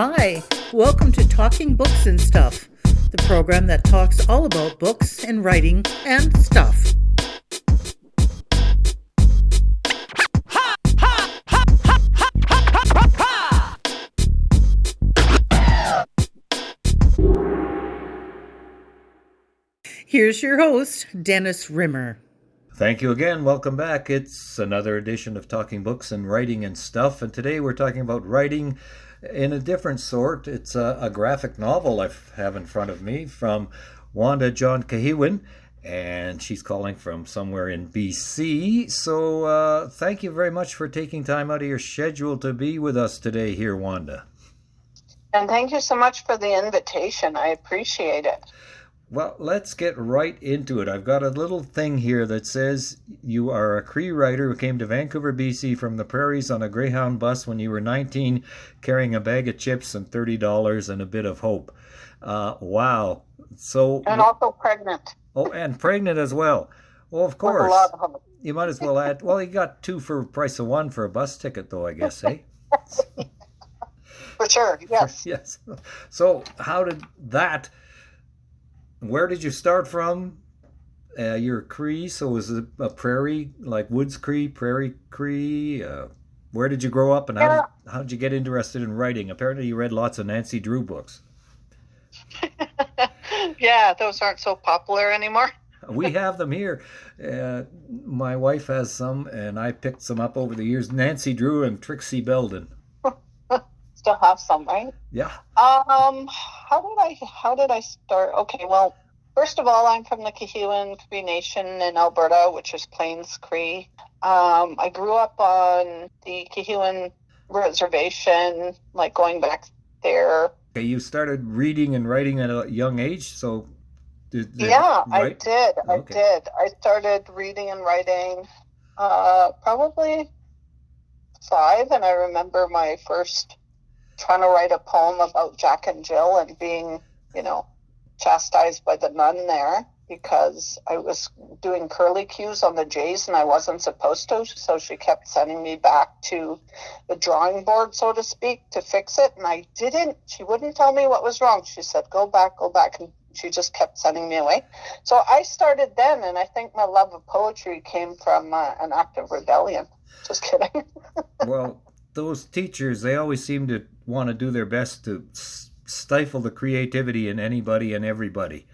Hi, welcome to Talking Books and Stuff, the program that talks all about books and writing and stuff. Here's your host, Dennis Rimmer. Thank you again. Welcome back. It's another edition of Talking Books and Writing and Stuff, and today we're talking about writing in a different sort. It's a graphic novel I have in front of me from Wanda John-Kehewin, and she's calling from somewhere in BC. So thank you very much for taking time out of your schedule to be with us today here, Wanda. And thank you so much for the invitation. I appreciate it. Well, let's get right into it. I've got a little thing here that says you are a Cree writer who came to Vancouver, BC from the prairies on a Greyhound bus when you were 19, carrying a bag of chips and $30 and a bit of hope. Wow. And also pregnant. Oh, and pregnant as well. Well, of course. With a lot of hope. You might as well add, well, you got two for price of one for a bus ticket, though, I guess, eh? For sure, yes. Yes. So how did that... Where did you start from? You're Cree, so was it a prairie, like Woods Cree, Prairie Cree? Where did you grow up, and how did you get interested in writing? Apparently you read lots of Nancy Drew books. Yeah, those aren't so popular anymore. We have them here. My wife has some, and I picked some up over the years. Nancy Drew and Trixie Belden. Still have some, right? Yeah. How did I start? Okay, well, first of all, I'm from the Kehewin Cree Nation in Alberta, which is Plains Cree. I grew up on the Kehewin Reservation, like going back there. Okay, you started reading and writing at a young age, so... Yeah, right? I did. Okay. I did. I started reading and writing probably 5, and I remember my first trying to write a poem about Jack and Jill and being, chastised by the nun there because I was doing curly cues on the J's and I wasn't supposed to. So she kept sending me back to the drawing board, so to speak, to fix it. And I didn't. She wouldn't tell me what was wrong. She said, go back. And she just kept sending me away. So I started then, and I think my love of poetry came from an act of rebellion. Just kidding. Well, those teachers, they always seem to want to do their best to stifle the creativity in anybody and everybody,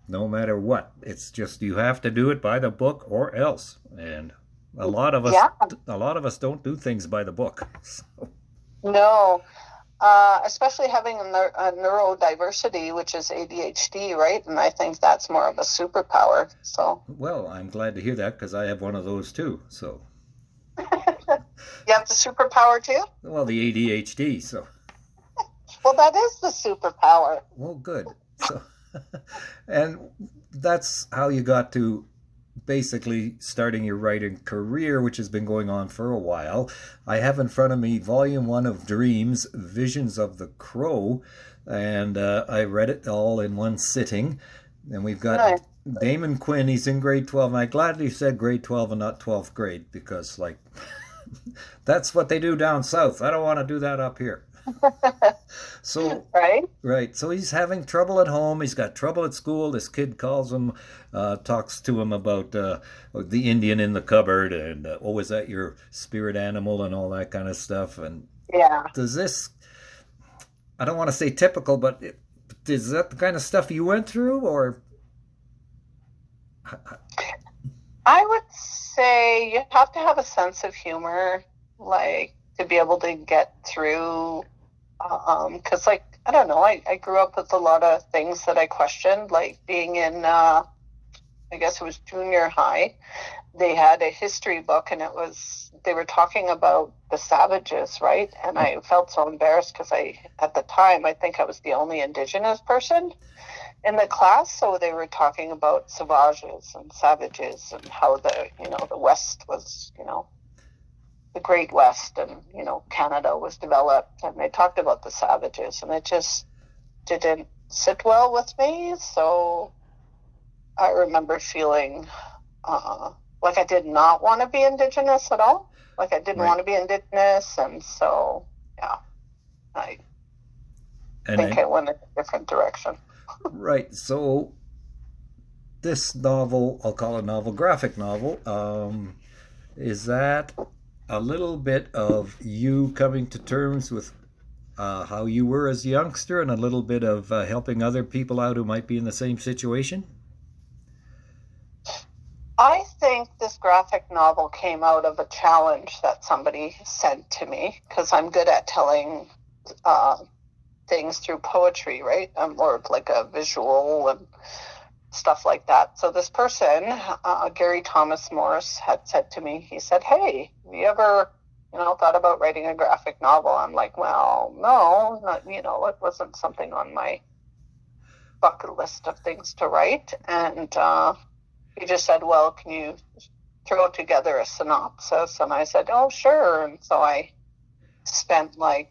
no matter what. It's just you have to do it by the book or else. And a lot of us don't do things by the book. So. No, especially having a neurodiversity, which is ADHD, right? And I think that's more of a superpower. So. Well, I'm glad to hear that because I have one of those too. So. You have the superpower too? Well, the ADHD, so. Well, that is the superpower. Well, good. So, and that's how you got to basically starting your writing career, which has been going on for a while. I have in front of me Volume 1 of Dreams, Visions of the Crow, and I read it all in one sitting. And we've got Damon Quinn, he's in grade 12, and I gladly said grade 12 and not 12th grade because, that's what they do down south. I don't want to do that up here. So right. So he's having trouble at home. He's got trouble at school. This kid calls him, talks to him about the Indian in the cupboard and was that your spirit animal and all that kind of stuff. And does this? I don't want to say typical, but is that the kind of stuff you went through, or? I would say you have to have a sense of humor, to be able to get through, because, I don't know, I grew up with a lot of things that I questioned, like being in, I guess it was junior high. They had a history book, and they were talking about the savages, right? And I felt so embarrassed because at the time, I think I was the only Indigenous person in the class, so they were talking about savages and savages and how the West was, the Great West and, Canada was developed, and they talked about the savages, and it just didn't sit well with me. So I remember feeling like I did not want to be Indigenous at all. I didn't want to be Indigenous, and so, yeah, I think I went in a different direction. Right. So this novel, I'll call it a novel, graphic novel, is that a little bit of you coming to terms with how you were as a youngster and a little bit of helping other people out who might be in the same situation? I think this graphic novel came out of a challenge that somebody sent to me, because I'm good at telling things through poetry, right? I'm more like a visual and stuff like that. So this person, Gary Thomas Morris, had said to me, he said, hey, have you ever, thought about writing a graphic novel? I'm like, well, no, not, it wasn't something on my bucket list of things to write. And he just said, well, can you throw together a synopsis? And I said, oh, sure. And so I spent a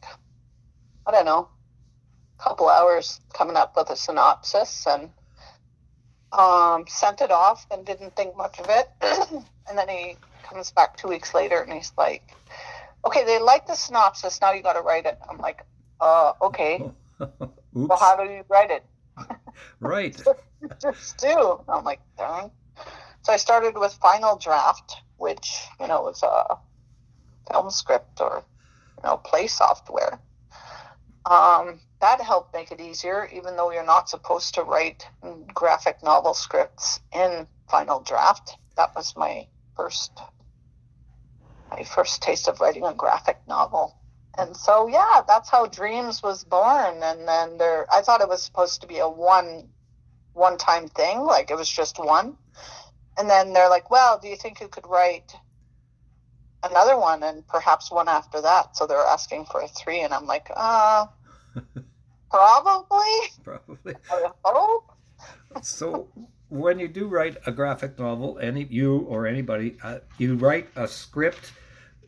couple hours coming up with a synopsis and sent it off and didn't think much of it. And then he comes back 2 weeks later and he's like, okay, they like the synopsis. Now you got to write it. I'm like, okay. Well, how do you write it? Right. Just do. I'm like, darn. So I started with Final Draft, which, was a film script or, play software. That helped make it easier, even though you're not supposed to write graphic novel scripts in Final Draft. That was my first taste of writing a graphic novel. And so, yeah, that's how Dreams was born. And then I thought it was supposed to be a one-time thing, like it was just one. And then they're like, well, do you think you could write another one and perhaps one after that? So they're asking for a 3, and I'm like, probably. I hope. So when you do write a graphic novel, you or anybody, you write a script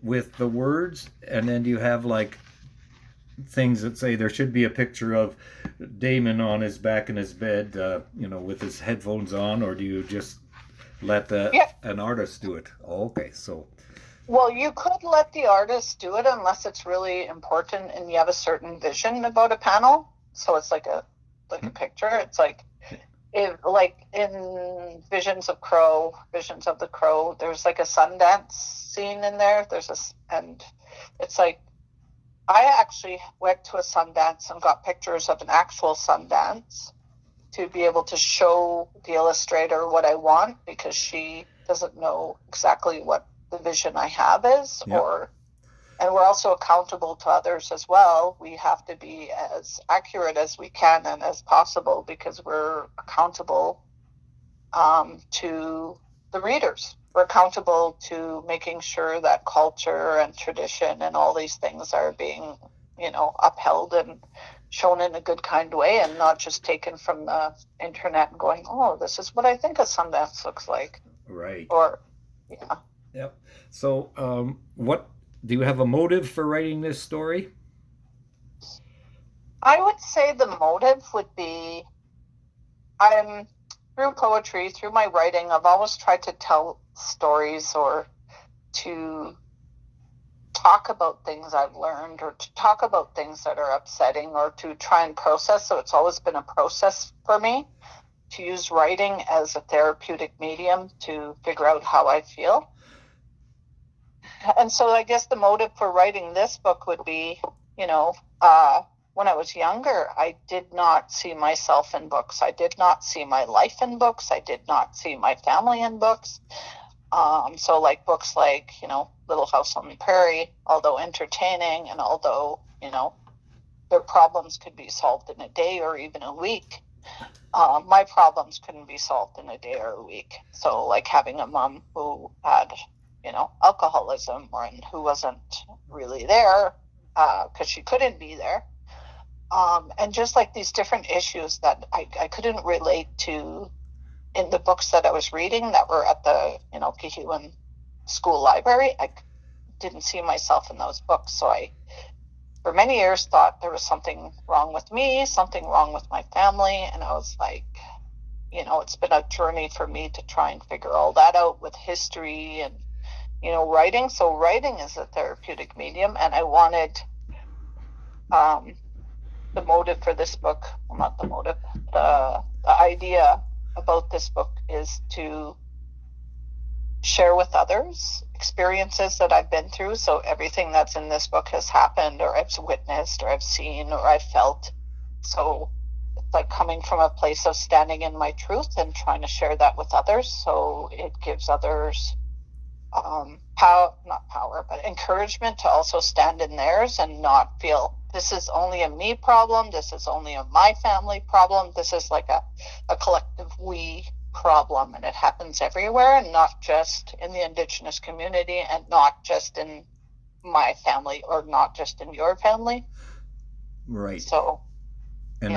with the words, and then you have things that say there should be a picture of Damon on his back in his bed, with his headphones on, or do you just let an artist do it? Oh, okay, so. Well, you could let the artist do it unless it's really important and you have a certain vision about a panel. So it's like a picture. It's in Visions of the Crow, there's a Sundance scene in there. And it's like, I actually went to a Sundance and got pictures of an actual Sundance to be able to show the illustrator what I want, because she doesn't know exactly what the vision I have is. Yep. And we're also accountable to others as well. We have to be as accurate as we can and as possible, because we're accountable to the readers. We're accountable to making sure that culture and tradition and all these things are being, upheld and shown in a good kind way, and not just taken from the internet and going, oh, this is what I think a Sundance looks like. Right. Or, yeah. Yep. So, what do you have a motive for writing this story? I would say the motive would be, through poetry, through my writing, I've always tried to tell stories or to talk about things I've learned, or to talk about things that are upsetting, or to try and process. So it's always been a process for me to use writing as a therapeutic medium to figure out how I feel. And so I guess the motive for writing this book would be, when I was younger, I did not see myself in books. I did not see my life in books. I did not see my family in books. So books like, Little House on the Prairie, although entertaining and although, their problems could be solved in a day or even a week, my problems couldn't be solved in a day or a week. So having a mom who had, alcoholism, and who wasn't really there because she couldn't be there. And just these different issues that I couldn't relate to in the books that I was reading that were at the, Kehewin School Library. I didn't see myself in those books. So I, for many years, thought there was something wrong with me, something wrong with my family. And I was like, it's been a journey for me to try and figure all that out with history and, writing. So writing is a therapeutic medium. And I wanted the motive for this book, well, not the motive, the idea about this book is to share with others experiences that I've been through. So everything that's in this book has happened, or I've witnessed, or I've seen, or I've felt. So it's like coming from a place of standing in my truth and trying to share that with others. So it gives others not power, but encouragement to also stand in theirs and not feel this is only a me problem. This is only a my family problem. This is like a collective we problem, and it happens everywhere, and not just in the Indigenous community, and not just in my family, or not just in your family. Right. So, and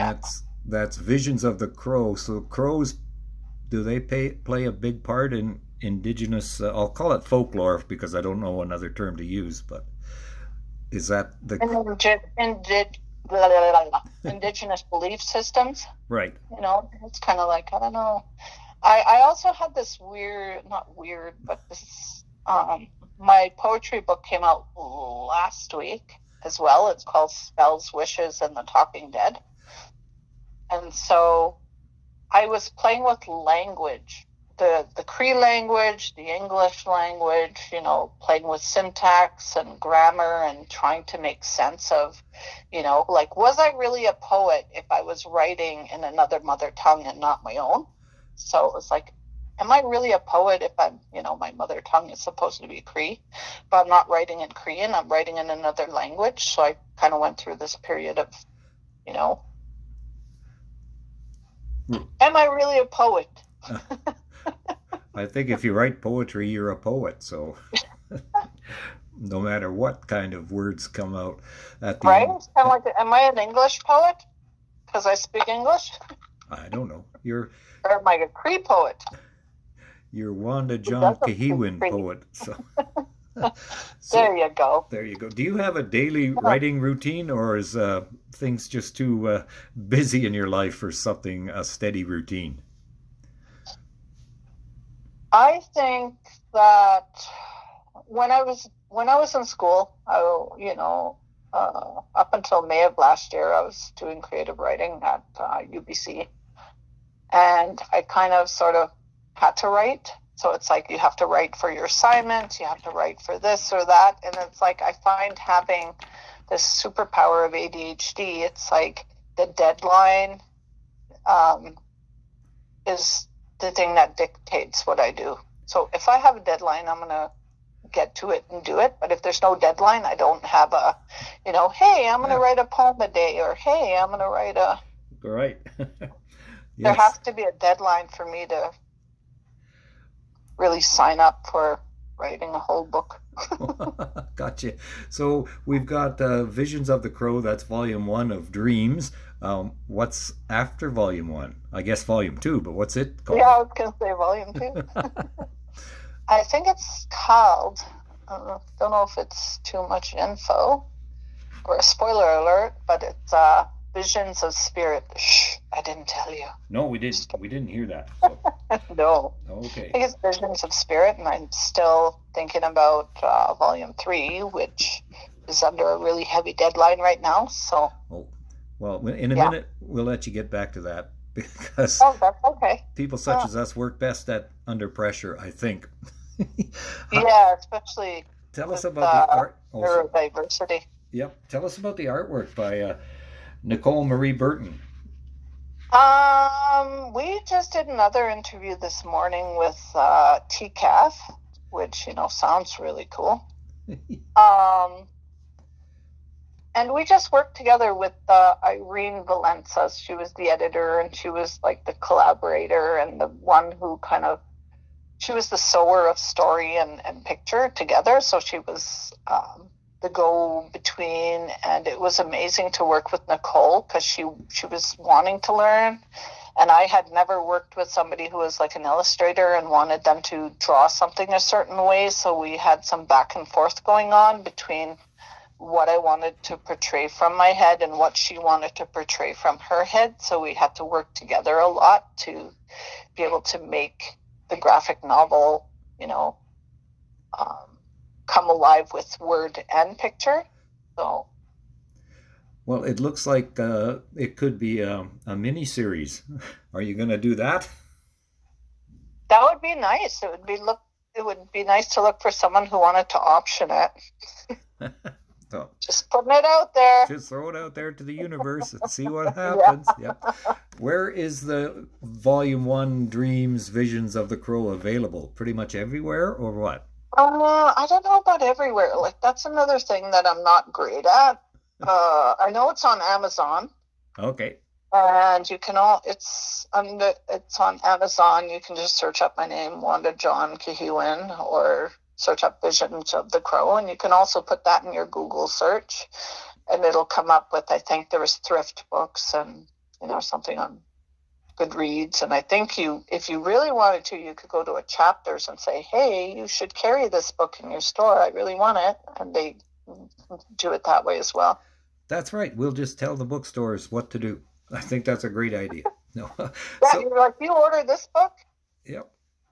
that's Visions of the Crow. So crows, do they play a big part in Indigenous? I'll call it folklore because I don't know another term to use. But is that the Indigenous belief systems? Right. You know, it's kind of like, I don't know. I also had this not weird, but this, my poetry book came out last week as well. It's called Spells, Wishes, and the Talking Dead. And so I was playing with language, the Cree language, the English language, you know, playing with syntax and grammar and trying to make sense of, you know, like, was I really a poet if I was writing in another mother tongue and not my own? So it was like, am I really a poet if I'm, you know, my mother tongue is supposed to be Cree, but I'm not writing in Cree and I'm writing in another language? So I kind of went through this period of, you know, am I really a poet? I think if you write poetry, you're a poet. So no matter what kind of words come out at the right? end. It's kind of like, am I an English poet because I speak English? I don't know. You're Or am I a Cree poet? You're Wanda John-Kehewin poet. So there you go. There you go. Do you have a daily writing routine, or is things just too busy in your life for something, a steady routine? I think that when I was in school, up until May of last year, I was doing creative writing at UBC, and I kind of sort of had to write. So it's like you have to write for your assignment, you have to write for this or that, and it's like I find having this superpower of ADHD. It's like the deadline is the thing that dictates what I do. So if I have a deadline, I'm going to get to it and do it. But if there's no deadline, I don't have a, hey, I'm going to write a poem a day, or hey, I'm going to write a... Right. Yes. There has to be a deadline for me to really sign up for writing a whole book. Gotcha. So we've got Visions of the Crow. That's volume 1 of Dreams. What's after volume 1? I guess volume 2, but what's it called? Yeah, I was going to say volume 2. I think it's called, don't know if it's too much info or a spoiler alert, but it's Visions of Spirit. Shh, I didn't tell you. No, we didn't. We didn't hear that. So. No. Okay. I think it's Visions of Spirit, and I'm still thinking about volume 3, which is under a really heavy deadline right now. So. Oh, well, in a minute, we'll let you get back to that, because that's okay. People such as us work best under pressure, I think. Yeah, especially. Tell us about the art. Neurodiversity. Yep. Tell us about the artwork by Nicole Marie Burton. We just did another interview this morning with TCAF, which sounds really cool. And we just worked together with Irene Valenza. She was the editor, and she was like the collaborator and the one who she was the sewer of story and picture together. So she was the go-between, and it was amazing to work with Nicole because she was wanting to learn, and I had never worked with somebody who was like an illustrator and wanted them to draw something a certain way. So we had some back and forth going on between what I wanted to portray from my head and what she wanted to portray from her head. So we had to work together a lot to be able to make the graphic novel, come alive with word and picture. So, Well, it looks like it could be a mini series. Are you going to do that? That would be nice. It would be nice to look for someone who wanted to option it. So, just putting it out there. Just throw it out there to the universe and see what happens. Yeah. Yep. Where is the Volume 1 Dreams, Visions of the Crow available? Pretty much everywhere, or what? I don't know about everywhere. Like, that's another thing that I'm not great at. I know it's on Amazon. Okay. And you can it's on Amazon. You can just search up my name, Wanda John-Kehewin, or search up Visions of the Crow, and you can also put that in your Google search, and it'll come up with, I think there was thrift books and something on Goodreads. And I think if you really wanted to, you could go to a chapters and say, hey, you should carry this book in your store. I really want it, and they do it that way as well. That's right. We'll just tell the bookstores what to do. I think that's a great idea. No. Yeah, you're like, you order this book? Yep.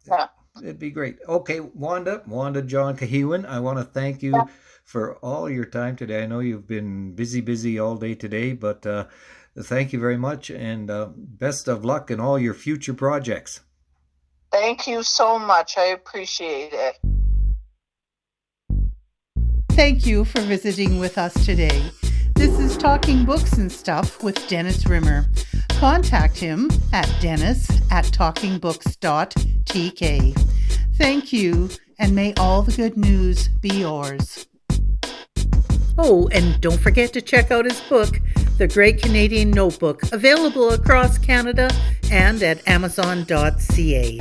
Yeah. It'd be great. Okay, Wanda John-Kehewin, I want to thank you for all your time today. I know you've been busy all day today, but thank you very much, and best of luck in all your future projects. Thank you so much. I appreciate it. Thank you for visiting with us today. This is Talking Books and Stuff with Dennis Rimmer. Contact him at dennis@talkingbooks.tk. Thank you, and may all the good news be yours. Oh, and don't forget to check out his book, The Great Canadian Notebook, available across Canada and at amazon.ca.